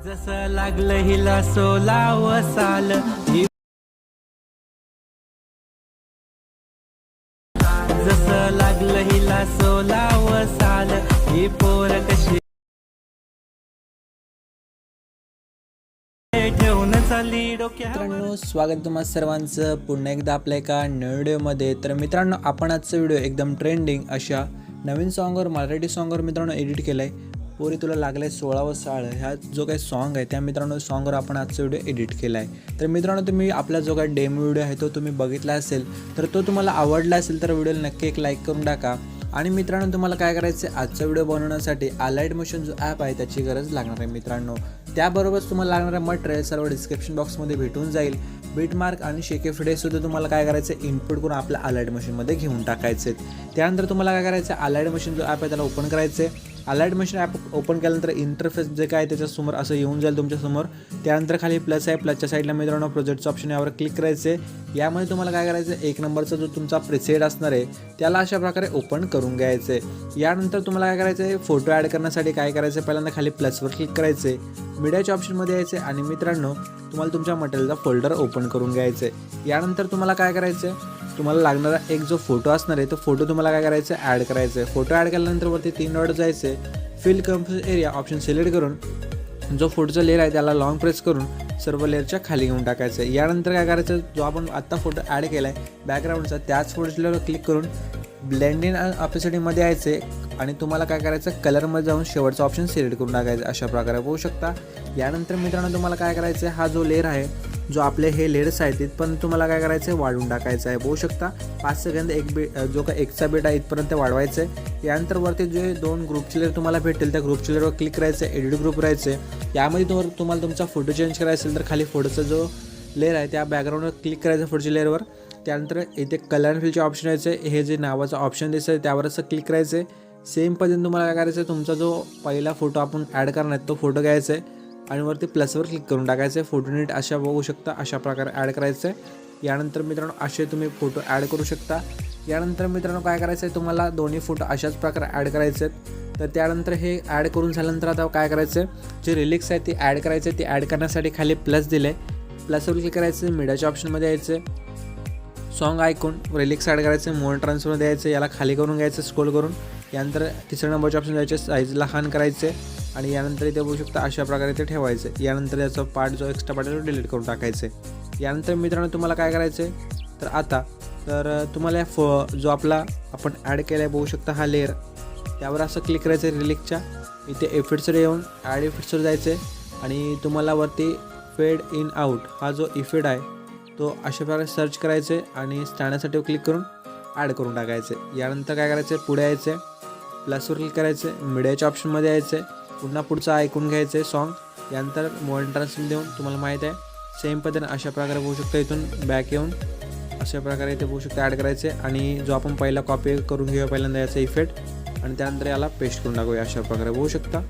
जसं लागलं हिला सोलाव साल जसं लागलं हिला सोलाव साल ही पोर कशी ठेवून चालली डोक्यावर. मित्रांनो, स्वागत तुम्हा सर्वांचं पुन्हा एकदा आपल्या एका नवीन व्हिडिओमध्ये. तर मित्रांनो, आपण आजचा व्हिडिओ एकदम ट्रेंडिंग अशा नवीन सॉन्गवर, मराठी सॉन्गवर मित्रांनो एडिट केला आहे. पोरी तुला लागले 16व साळ ह्या जो काही सॉन्ग आहे त्या मित्रांनो सॉन्गवर आपण आजचा व्हिडिओ एडिट केला आहे. तर मित्रांनो, तुम्ही आपला जो काही डेमो व्हिडिओ आहे तो तुम्ही बघितला असेल, तर तो तुम्हाला आवडला असेल तर व्हिडिओला नक्की एक लाईक करून टाका. आणि मित्रांनो, तुम्हाला काय करायचं आहे, आजचा व्हिडिओ बनवण्यासाठी अलाइट मोशन जो ॲप आहे त्याची गरज लागणार आहे मित्रांनो. त्याबरोबरच तुम्हाला लागणारं मटेरियल सर्व डिस्क्रिप्शन बॉक्समध्ये भेटून जाईल. बीटमार्क आणि शेके फिडेसुद्धा तुम्हाला काय करायचं आहे, इनपुट करून आपल्या अलाइट मशीनमध्ये घेऊन टाकायचे. त्यानंतर तुम्हाला काय करायचं आहे, अलाइट मशीन जो ॲप आहे त्याला ओपन करायचं आहे. अलाइट मशीन ॲप ओपन केल्यानंतर इंटरफेस जे काय त्याच्यासमोर असं येऊन जाईल तुमच्यासमोर. त्यानंतर खाली प्लस आहे, प्लसच्या साईडला मित्रांनो प्रोजेक्टचं ऑप्शन यावर क्लिक करायचं आहे. यामध्ये तुम्हाला काय करायचं आहे, 1 नंबरचा जो तुमचा प्रिसेट असणार आहे त्याला अशा प्रकारे ओपन करून घ्यायचं आहे. यानंतर तुम्हाला काय करायचं आहे, फोटो ॲड करण्यासाठी काय करायचं आहे, पहिल्यांदा खाली प्लसवर क्लिक करायचं आहे. मीडियाच्या ऑप्शनमध्ये यायचं आहे आणि मित्रांनो तुम्हाला तुमच्या मटेरियलचा फोल्डर ओपन करून घ्यायचं आहे. यानंतर तुम्हाला काय करायचं आहे, तुम्हाला लागणारा एक जो फोटो असणार आहे तो फोटो तुम्हाला काय करायचं आहे, ॲड करायचं आहे. फोटो ॲड केल्यानंतर वरती 3 डॉट जायचं आहे. Fill compose area option select करून जो फोटोचा लेअर आहे त्याला लॉंग प्रेस करून सर्व लेअरच्या खाली घेऊन टाकायचं आहे. यानंतर काय करायचं, जो आपण आत्ता फोटो ॲड केला आहे बॅकग्राऊंडचा त्याच फोटोच्या लेअरवर क्लिक करून ब्लेंडिंग ऑप्शनमध्ये यायचं आहे आणि तुम्हाला काय करायचं, कलरमध्ये जाऊन शेवटचा ऑप्शन सिलेक्ट करून टाकायचं. अशा प्रकारे होऊ शकता. यानंतर मित्रांनो तुम्हाला काय करायचं आहे, हा जो लेअर आहे जो आपले हे लेयर्स आहेत तिथपर्यंत तुम्हाला काय करायचं आहे, वाढवून टाकायचं आहे. बघू शकता 5 सेकंद एक जो काय एकचा बीट आहे इथपर्यंत वाढवायचं आहे. यानंतर वरती जे 2 ग्रुपचे लेअर तुम्हाला भेटेल त्या ग्रुपच्या लेअरवर क्लिक करायचं आहे, एडिट ग्रुप राहायचं आहे. यामध्ये तुम्हाला तुमचा फोटो चेंज करायचा असेल तर खाली फोटोचा जो लेअर आहे त्या बॅकग्राऊंडवर क्लिक करायचं फोटोच्या लेअरवर. त्यानंतर इथे कलर अँड फिलचे ऑप्शन यायचं आहे, हे जे नावाचं ऑप्शन दिसतं आहे त्यावर असं क्लिक करायचं आहे. सेम पद्धतीने तुम्हाला काय करायचं आहे, तुमचा जो पहिला फोटो आपण ॲड करणार आहे तो फोटो घ्यायचा आहे आणि वरती प्लसवर क्लिक करून टाकायचं आहे. फोटो नीट अशा बघू शकता, अशा प्रकारे ॲड करायचं आहे. यानंतर मित्रांनो असे तुम्ही फोटो ॲड करू शकता. यानंतर मित्रांनो काय करायचं आहे, तुम्हाला दोन्ही फोटो अशाच प्रकारे ॲड करायचे आहेत. तर त्यानंतर हे ॲड करून झाल्यानंतर आता काय करायचं आहे, जे रिलिक्स आहे ते ॲड करायचे आहे. ते ॲड करण्यासाठी खाली प्लस दिलं आहे, प्लसवर क्लिक करायचं, मीडियाच्या ऑप्शनमध्ये यायचं, सॉन्ग ऐकून रिलिक्स ॲड करायचं, मोड ट्रान्सफरमध्ये यायचं, याला खाली करून घ्यायचं स्क्रोल करून. यानंतर 3ऱ्या नंबरचे ऑप्शन द्यायचे, साईज लहान करायचे आणि यानंतर इथे बघू शकता अशा प्रकारे ते ठेवायचं. यानंतर याचा पार्ट जो एक्स्ट्रा पार्ट आहे तो डिलीट करून टाकायचं. यानंतर मित्रांनो तुम्हाला काय करायचं आहे, तर आता तुम्हाला जो आपला आपण ॲड केला आहे बघू शकता हा लेअर, त्यावर असं क्लिक करायचं आहे रिलिक्सच्या. इथे इफेक्ट्सवर येऊन ॲड इफेक्ट्सवर जायचं आहे आणि तुम्हाला वरती फेड इन आउट हा जो इफेक्ट आहे तो अशा प्रकारे सर्च करायचं आहे आणि स्टँडसाठी क्लिक करून ॲड करून टाकायचं आहे. यानंतर काय करायचं आहे, पुढे यायचं आहे, प्लसवर क्लिक करायचं आहे, मीडियाच्या ऑप्शनमध्ये यायचं आहे, पुन्हा पुढचं ऐकून घ्यायचं आहे सॉन्ग. यानंतर मोड ट्रान्सफर देऊन तुम्हाला माहीत आहे सेम पद्धतीने अशा प्रकारे बघू शकता, इथून बॅक येऊन अशा प्रकारे इथे बघू शकता ॲड करायचे आणि जो आपण पहिला कॉपी करून घेऊया पहिल्यांदा याचा इफेक्ट आणि त्यानंतर याला पेस्ट करून टाकूया. अशा प्रकारे बघू शकता.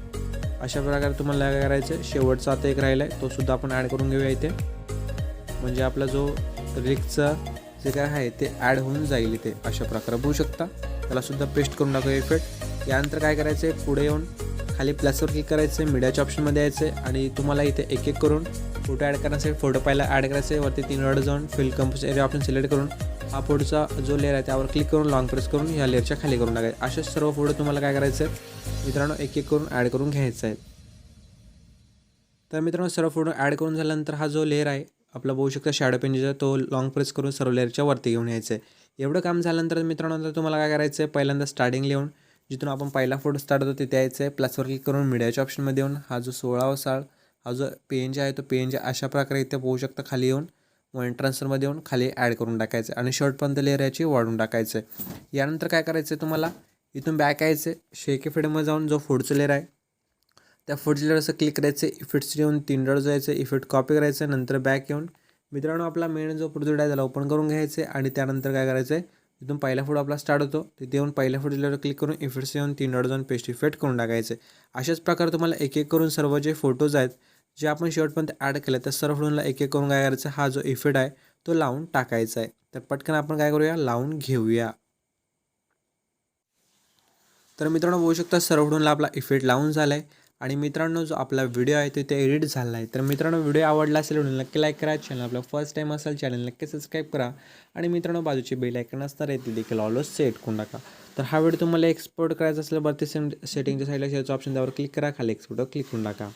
अशा प्रकारे तुम्हाला काय करायचं आहे, शेवटचा आता एक राहिला आहे तोसुद्धा आपण ॲड करून घेऊया इथे, म्हणजे आपला जो रिक्सचं जे काय आहे ते ॲड होऊन जाईल इथे. अशा प्रकारे बघू शकता. त्यालासुद्धा पेस्ट करून टाकूया इफेक्ट. यानंतर काय करायचं आहे, पुढे येऊन खाली प्लसवर क्लिक करायचं आहे, मीडियाच्या ऑप्शनमध्ये यायचं आहे आणि तुम्हाला इथे एक एक करून फोटो ॲड करण्यासाठी फोटो पहिला ॲड करायचं आहे. वरती 3 डॉट जाऊन fill compose area option select करून हा फोटोचा जो लेअर आहे त्यावर क्लिक करून लॉंग प्रेस करून ह्या लेअरच्या खाली करून टाकायचं. असे सर्व फोटो तुम्हाला काय करायचं आहे मित्रांनो, एक एक करून ॲड करून घ्यायचं आहे. तर मित्रांनो सर्व फोटो ॲड करून झाल्यानंतर हा जो लेअर आहे आपला बघू शकता शॅडो पेनचा, तो लॉंग प्रेस करून सर्व लेअरच्या वरती घेऊन यायचं आहे. एवढं काम झाल्यानंतर मित्रांनो तुम्हाला काय करायचं आहे, पहिल्यांदा स्टार्टिंग लिहून जिथून आपण पहिला फोटो स्टार्ट होतो तिथे यायचं आहे, प्लसवर क्लिक करून मीडियाच्या ऑप्शनमध्ये येऊन हा जो 16वा साळ हा जो PNG आहे तो PNG अशा प्रकारे इथे बघू शकता खाली येऊन मोड ट्रान्सफरमध्ये येऊन खाली ॲड करून टाकायचं आणि शॉर्टपर्यंत लेअर याची वाढून टाकायचं आहे. यानंतर काय करायचं आहे, तुम्हाला इथून बॅक यायचं आहे, शेके फेडमध्ये जाऊन जो फोटोचं लेअर आहे त्या फोटोच्या लेअर असं क्लिक करायचं, इफेक्ट्स येऊन 3 डॉट जायचं, इफेक्ट कॉपी करायचं, नंतर बॅक येऊन मित्रांनो आपला मेन जो प्रोजेक्ट आहे त्याला ओपन करून घ्यायचं आहे आणि त्यानंतर काय करायचं आहे, तिथून पहिला फोटो आपला स्टार्ट होतो तिथे येऊन पहिल्या फोटोवर क्लिक करून इफेक्ट्स येऊन 3 डॉट जाऊन पेस्ट इफेक्ट करून टाकायचं आहे. अशाच प्रकारे तुम्हाला एक एक करून सर्व जे फोटोज आहेत जे आपण शेवटपर्यंत ॲड केले त्या सर्व फोटोला एक एक करून काय करायचं, हा जो इफेक्ट आहे तो लावून टाकायचा आहे. तर पटकन आपण काय करूया, लावून घेऊया. तर मित्रांनो बघू शकता सर्व फोटोला आपला इफेक्ट लावून झाला आहे. आणि मित्रांनो जो आपला व्हिडिओ आहे तो इथे एडिट झाला आहे. तर मित्रांनो व्हिडिओ आवडला असेल व्हिडिओ नक्की लाईक करा. चॅनल आपला फर्स्ट टाईम असेल चॅनल नक्की सबस्क्राईब करा. आणि मित्रांनो बाजूचे बेल आयकन असणार आहे ते देखील ऑलवेज सेट करून टाका. तर हा व्हिडिओ तुम्हाला एक्सपोर्ट करायचा असेल वरती सेटिंगच्या साईडला शेअरचा ऑप्शन त्यावर क्लिक करा. खाली एक्सपोर्टवर क्लिक करून टाका.